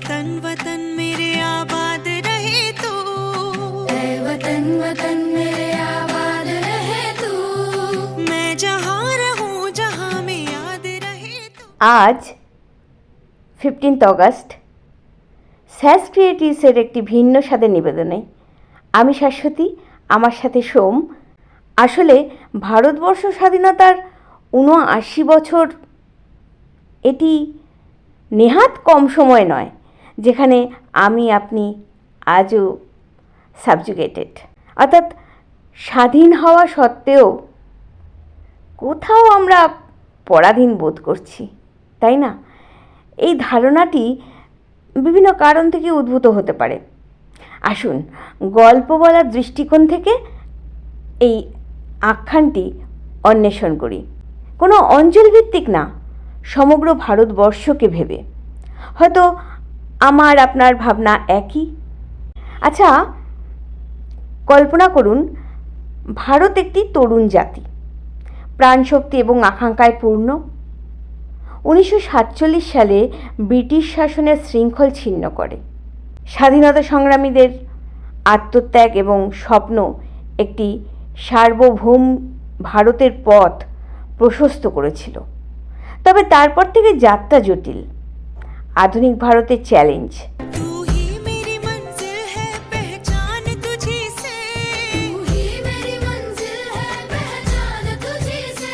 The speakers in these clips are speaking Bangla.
वतन वतन मेरे आबाद रहे तू, ऐ वतन वतन मेरे आबाद रहे तू, मैं जहाँ रहूँ जहाँ में याद रहे तू। আজ 15 অগস্ট স্যাস ক্রিয়েটিভসের একটি ভিন্ন স্বাদের নিবেদনে আমি শাশ্বতী, আমার সাথে সোম। আসলে ভারতবর্ষ স্বাধীনতার ৭৯ বছর এটি নেহাত কম সময় নয়, যেখানে আমি আপনি আজও সাবজুগেটেড, অর্থাৎ স্বাধীন হওয়া সত্ত্বেও কোথাও আমরা পরাধীন বোধ করছি, তাই না? এই ধারণাটি বিভিন্ন কারণ থেকে উদ্ভূত হতে পারে। আসুন গল্প বলার দৃষ্টিকোণ থেকে এই আখ্যানটি অন্বেষণ করি, কোনো অঞ্চলভিত্তিক না, সমগ্র ভারতবর্ষকে ভেবে। হয়তো আমার আপনার ভাবনা একই। আচ্ছা, কল্পনা করুন ভারত একটি তরুণ জাতি, প্রাণশক্তি এবং আকাঙ্ক্ষায় পূর্ণ। 1947 সালে ব্রিটিশ শাসনের শৃঙ্খল ছিন্ন করে স্বাধীনতা সংগ্রামীদের আত্মত্যাগ এবং স্বপ্ন একটি সার্বভৌম ভারতের পথ প্রশস্ত করেছিল। তবে তারপর থেকে যাত্রা জটিল, আধুনিক ভারতের চ্যালেঞ্জ। तू ही मेरी मंजिल है पहचान तुझी से, तू ही मेरी मंजिल है पहचान तुझी से,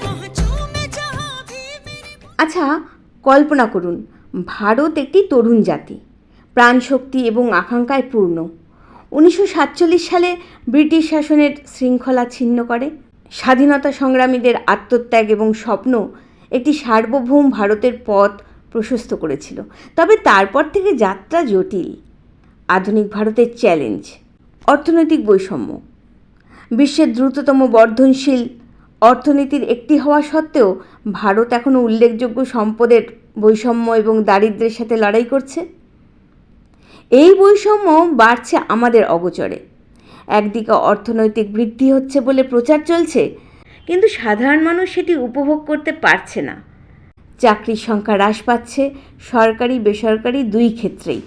पहुंचूं मैं जहां भी मेरी। আচ্ছা, কল্পনা করুন ভারত একটি তরুণ জাতি, প্রাণশক্তি এবং আকাঙ্ক্ষায় পূর্ণ। 1947 সালে ব্রিটিশ শাসনের শৃঙ্খলা ছিন্ন করে স্বাধীনতা সংগ্রামীদের আত্মত্যাগ এবং স্বপ্ন একটি সার্বভৌম ভারতের পথ প্রশস্ত করেছিল। তবে তারপর থেকে যাত্রা জটিল, আধুনিক ভারতের চ্যালেঞ্জ। অর্থনৈতিক বৈষম্য, বিশ্বের দ্রুততম বর্ধনশীল অর্থনীতির একটি হওয়া সত্ত্বেও ভারত এখনও উল্লেখযোগ্য সম্পদের বৈষম্য এবং দারিদ্র্যের সাথে লড়াই করছে। এই বৈষম্য বাড়ছে আমাদের অগোচরে। একদিকে অর্থনৈতিক বৃদ্ধি হচ্ছে বলে প্রচার চলছে, কিন্তু সাধারণ মানুষ সেটি উপভোগ করতে পারছে না। চাকরির সংখ্যা হ্রাস পাচ্ছে সরকারি বেসরকারি দুই ক্ষেত্রেই।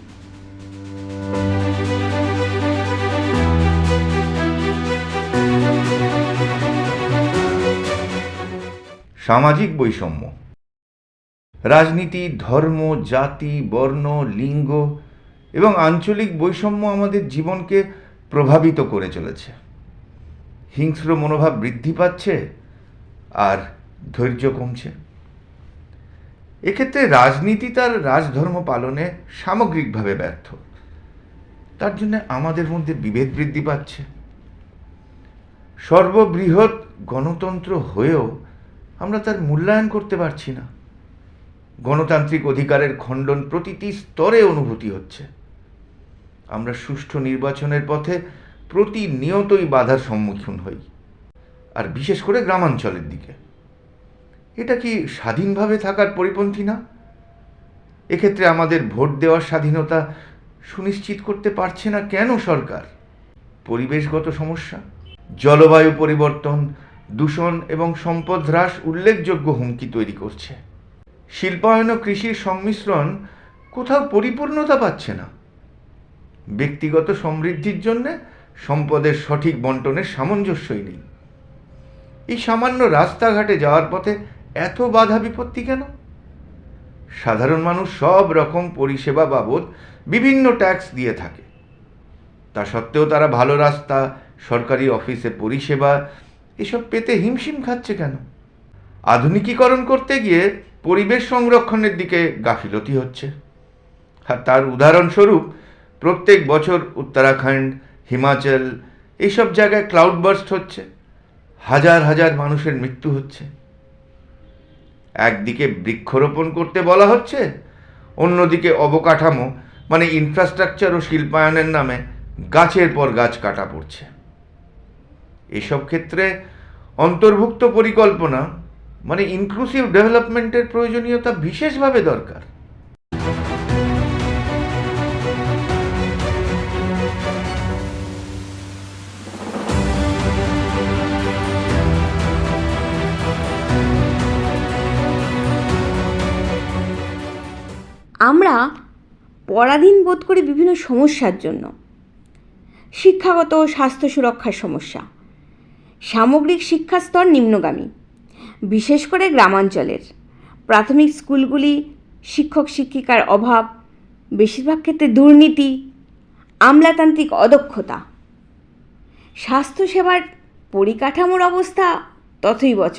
সামাজিক বৈষম্য, রাজনীতি, ধর্ম, জাতি, বর্ণ, লিঙ্গ এবং আঞ্চলিক বৈষম্য আমাদের জীবনকে প্রভাবিত করে চলেছে। হিংস্র মনোভাব বৃদ্ধি পাচ্ছে আর ধৈর্য কমছে। এক্ষেত্রে রাজনীতি তার রাজধর্ম পালনে সামগ্রিকভাবে ব্যর্থ। তার জন্য আমাদের মধ্যে বিভেদ বৃদ্ধি পাচ্ছে। সর্ববৃহৎ গণতন্ত্র হয়েও আমরা তার মূল্যায়ন করতে পারছি না। গণতান্ত্রিক অধিকারের খণ্ডন প্রতিটি স্তরে অনুভূতি হচ্ছে। আমরা সুষ্ঠু নির্বাচনের পথে প্রতিনিয়তই বাধার সম্মুখীন হই, আর বিশেষ করে গ্রামাঞ্চলের দিকে। এটা কি স্বাধীনভাবে থাকার পরিপন্থী না? এক্ষেত্রে আমাদের ভোট দেওয়ার স্বাধীনতা সুনিশ্চিত করতে পারছে না কেন সরকার? পরিবেশগত সমস্যা, জলবায়ু পরিবর্তন, দূষণ এবং সম্পদ হ্রাস উল্লেখযোগ্য হুমকি তৈরি করছে। শিল্পায়ন ও কৃষির সংমিশ্রণ কোথাও পরিপূর্ণতা পাচ্ছে না। ব্যক্তিগত সমৃদ্ধির জন্য সম্পদের সঠিক বন্টনের সামঞ্জস্যই নেই। এই সামান্য রাস্তাঘাটে যাওয়ার পথে এত বাধা বিপত্তি কেন? সাধারণ মানুষ সব রকম পরিষেবা বাবদ বিভিন্ন ট্যাক্স দিয়ে থাকে। তা সত্ত্বেও তারা ভালো রাস্তা, সরকারি অফিসে পরিষেবা এসব পেতে হিমশিম খাচ্ছে কেন? আধুনিকীকরণ করতে গিয়ে পরিবেশ সংরক্ষণের দিকে গাফিলতি হচ্ছে। আর তার উদাহরণস্বরূপ প্রত্যেক বছর উত্তরাখণ্ড, হিমাচল এইসব জায়গায় ক্লাউড বার্স্ট হচ্ছে, হাজার হাজার মানুষের মৃত্যু হচ্ছে। একদিকে বৃক্ষরোপণ করতে বলা হচ্ছে, অন্যদিকে অবকাঠামো মানে ইনফ্রাস্ট্রাকচার ও শিল্পায়নের নামে গাছের পর গাছ কাটা পড়ছে। এসব ক্ষেত্রে অন্তর্ভুক্ত পরিকল্পনা মানে ইনক্লুসিভ ডেভেলপমেন্টের প্রয়োজনীয়তা বিশেষভাবে দরকার। আমরা পরাধীন বোধ করি বিভিন্ন সমস্যার জন্য। শিক্ষাগত ও স্বাস্থ্য সুরক্ষার সমস্যা, সামগ্রিক শিক্ষার স্তর নিম্নগামী, বিশেষ করে গ্রামাঞ্চলের। প্রাথমিক স্কুলগুলি শিক্ষক শিক্ষিকার অভাব, বেশিরভাগ ক্ষেত্রে দুর্নীতি, আমলাতান্ত্রিক অদক্ষতা। স্বাস্থ্যসেবার পরিকাঠামোর অবস্থা তথৈবচ।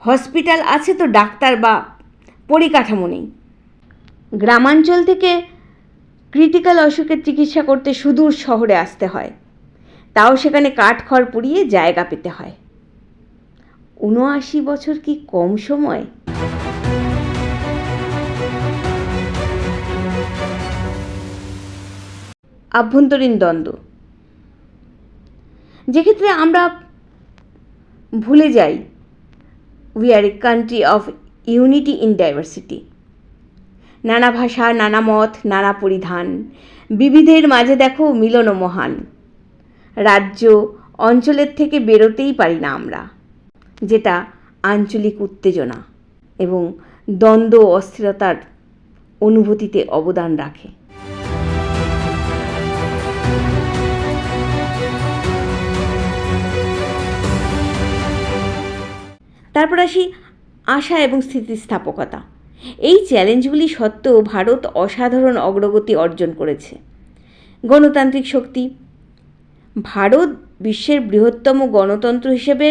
হসপিটাল আছে তো ডাক্তার বা পরিকাঠামো নেই। গ্রামাঞ্চল থেকে ক্রিটিক্যাল অসুখের চিকিৎসা করতে সুদূর শহরে আসতে হয়, তাও সেখানে কাঠখড় পুড়িয়ে জায়গা পেতে হয়। ৭৯ বছর কি কম সময়? আভ্যন্তরীণ দ্বন্দ্ব, যেক্ষেত্রে আমরা ভুলে যাই we are a country of unity in diversity. নানা ভাষা, নানা মত, নানা পরিধান, বিবিধের মাঝে দেখো মিলন মহান। রাজ্য অঞ্চলের থেকে বেরোতেই পারি না আমরা, যেটা আঞ্চলিক উত্তেজনা এবং দ্বন্দ্ব অস্থিরতার অনুভূতিতে অবদান রাখে। তারপর আসি আশা এবং স্থিতিস্থাপকতা। এই চ্যালেঞ্জগুলি সত্ত্বেও ভারত অসাধারণ অগ্রগতি অর্জন করেছে। গণতান্ত্রিক শক্তি, ভারত বিশ্বের বৃহত্তম গণতন্ত্র হিসেবে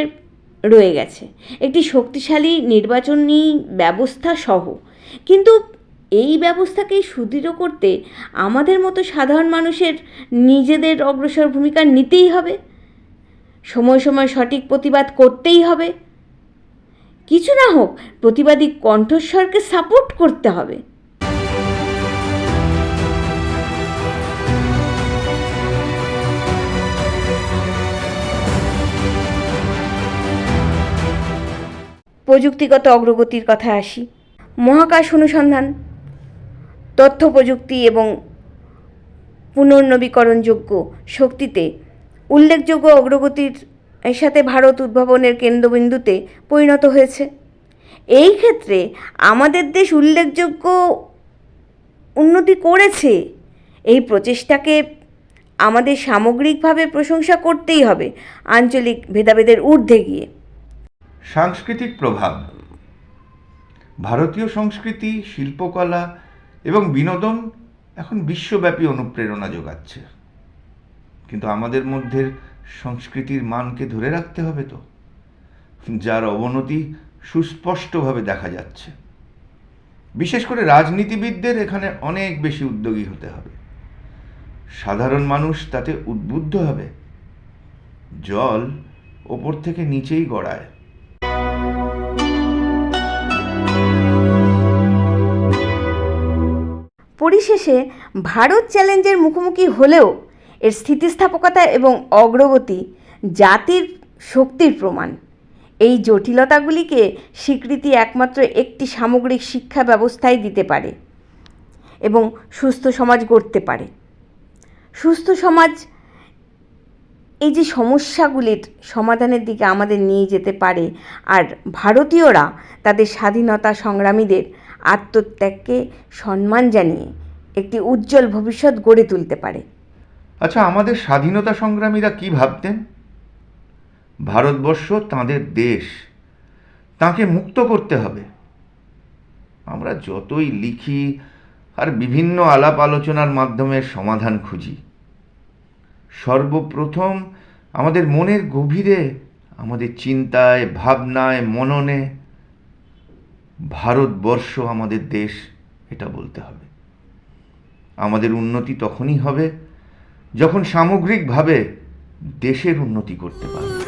রয়ে গেছে, একটি শক্তিশালী নির্বাচনী ব্যবস্থা সহ। কিন্তু এই ব্যবস্থাকে সুদৃঢ় করতে আমাদের মতো সাধারণ মানুষের নিজেদের অগ্রসর ভূমিকা নিতেই হবে, সময় সময় সঠিক প্রতিবাদ করতেই হবে। কিছু না হোক প্রতিবাদী কণ্ঠস্বরকে সাপোর্ট করতে হবে। প্রযুক্তিগত অগ্রগতির কথা আসি। মহাকাশ অনুসন্ধান, তথ্য প্রযুক্তি এবং পুনর্নবীকরণযোগ্য শক্তিতে উল্লেখযোগ্য অগ্রগতির সাথে ভারত উদ্ভাবনের কেন্দ্রবিন্দুতে পরিণত হয়েছে। এই ক্ষেত্রে আমাদের দেশ উল্লেখযোগ্য উন্নতি করেছে। এই প্রচেষ্টাকে আমাদের সামগ্রিকভাবে প্রশংসা করতেই হবে, আঞ্চলিক ভেদাভেদের ঊর্ধ্বে গিয়ে। সাংস্কৃতিক প্রভাব, ভারতীয় সংস্কৃতি, শিল্পকলা এবং বিনোদন এখন বিশ্বব্যাপী অনুপ্রেরণা যোগাচ্ছে। কিন্তু আমাদের মধ্যে সংস্কৃতির মানকে ধরে রাখতে হবে তো, যার অবনতি সুস্পষ্টভাবে দেখা যাচ্ছে। বিশেষ করে রাজনীতিবিদদের এখানে অনেক বেশি উদ্যোগী হতে হবে। সাধারণ মানুষ তাতে উদ্বুদ্ধ হবে। জল ওপর থেকে নিচেই গড়ায়। পরিশেষে ভারত চ্যালেঞ্জের মুখোমুখি হলেও এর স্থিতিস্থাপকতা এবং অগ্রগতি জাতির শক্তির প্রমাণ। এই জটিলতাগুলিকে স্বীকৃতি একমাত্র একটি সামগ্রিক শিক্ষা ব্যবস্থাই দিতে পারে এবং সুস্থ সমাজ গড়তে পারে। সুস্থ সমাজ এই যে সমস্যাগুলির সমাধানের দিকে আমাদের নিয়ে যেতে পারে, আর ভারতীয়রা তাদের স্বাধীনতা সংগ্রামীদের আত্মত্যাগকে সম্মান জানিয়ে একটি উজ্জ্বল ভবিষ্যৎ গড়ে তুলতে পারে। আচ্ছা, আমাদের স্বাধীনতা সংগ্রামীরা কি ভাবতেন? ভারতবর্ষ তাঁদের দেশ, তাঁকে মুক্ত করতে হবে। আমরা যতই লিখি আর বিভিন্ন আলাপ আলোচনার মাধ্যমে সমাধান খুঁজি, সর্বপ্রথম আমাদের মনের গভীরে, আমাদের চিন্তায়, ভাবনায়, মননে ভারতবর্ষ আমাদের দেশ, এটা বলতে হবে। আমাদের উন্নতি তখনই হবে যখন সামগ্রিকভাবে দেশের উন্নতি করতে পারবে।